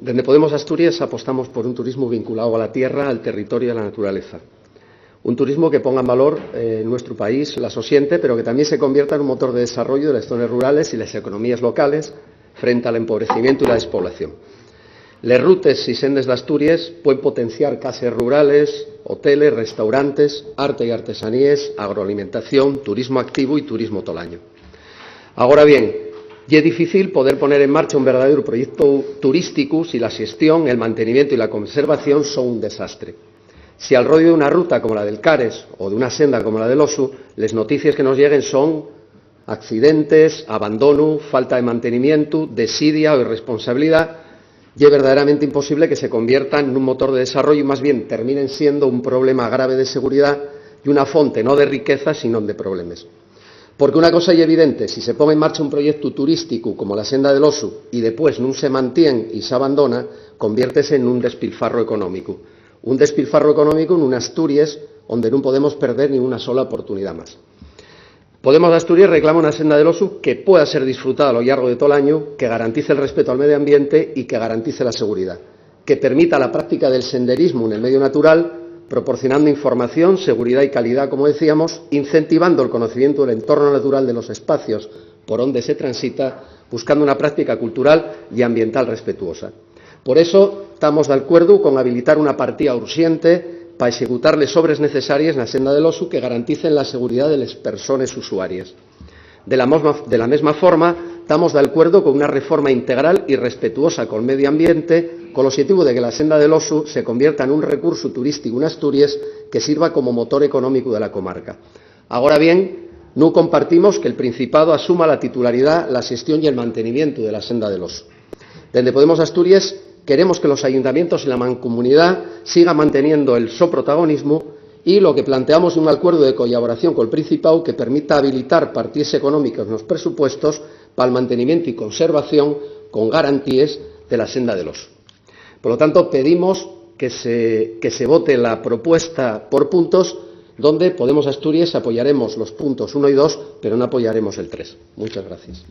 Desde Podemos Asturias apostamos por un turismo vinculado a la tierra, al territorio y a la naturaleza. Un turismo que ponga en valor nuestro país, la sosiente, pero que también se convierta en un motor de desarrollo de las zonas rurales y las economías locales frente al empobrecimiento y la despoblación. Les rutes y sendes de Asturias pueden potenciar cases rurales, hoteles, restaurantes, arte y artesanías, agroalimentación, turismo activo y turismo tolaño. Ahora bien, y es difícil poder poner en marcha un verdadero proyecto turístico si la gestión, el mantenimiento y la conservación son un desastre. Si al rollo de una ruta como la del Cares o de una senda como la del Osu, las noticias que nos lleguen son accidentes, abandono, falta de mantenimiento, desidia o irresponsabilidad, y es verdaderamente imposible que se conviertan en un motor de desarrollo y más bien terminen siendo un problema grave de seguridad y una fuente no de riqueza, sino de problemas. Porque una cosa es evidente, si se pone en marcha un proyecto turístico como la senda del Osu y después no se mantiene y se abandona, conviértese en un despilfarro económico. Un despilfarro económico en una Asturias donde no podemos perder ni una sola oportunidad más. Podemos Asturias reclama una senda del Osu que pueda ser disfrutada a lo largo de todo el año, que garantice el respeto al medio ambiente y que garantice la seguridad, que permita la práctica del senderismo en el medio natural, proporcionando información, seguridad y calidad, como decíamos, incentivando el conocimiento del entorno natural de los espacios por donde se transita, buscando una práctica cultural y ambiental respetuosa. Por eso estamos de acuerdo con habilitar una partida urgente para ejecutar las obras necesarias en la senda del Osu que garanticen la seguridad de las personas usuarias. De la misma forma, estamos de acuerdo con una reforma integral y respetuosa con el medio ambiente, con el objetivo de que la senda del Osu se convierta en un recurso turístico en Asturias que sirva como motor económico de la comarca. Ahora bien, no compartimos que el Principado asuma la titularidad, la gestión y el mantenimiento de la senda del Osu. Desde Podemos Asturias queremos que los ayuntamientos y la mancomunidad sigan manteniendo el protagonismo y lo que planteamos es un acuerdo de colaboración con el Principado que permita habilitar partidas económicas en los presupuestos para el mantenimiento y conservación con garantías de la senda del Osu. Por lo tanto, pedimos que se vote la propuesta por puntos, donde Podemos Asturias apoyaremos los puntos 1 y 2, pero no apoyaremos el 3. Muchas gracias.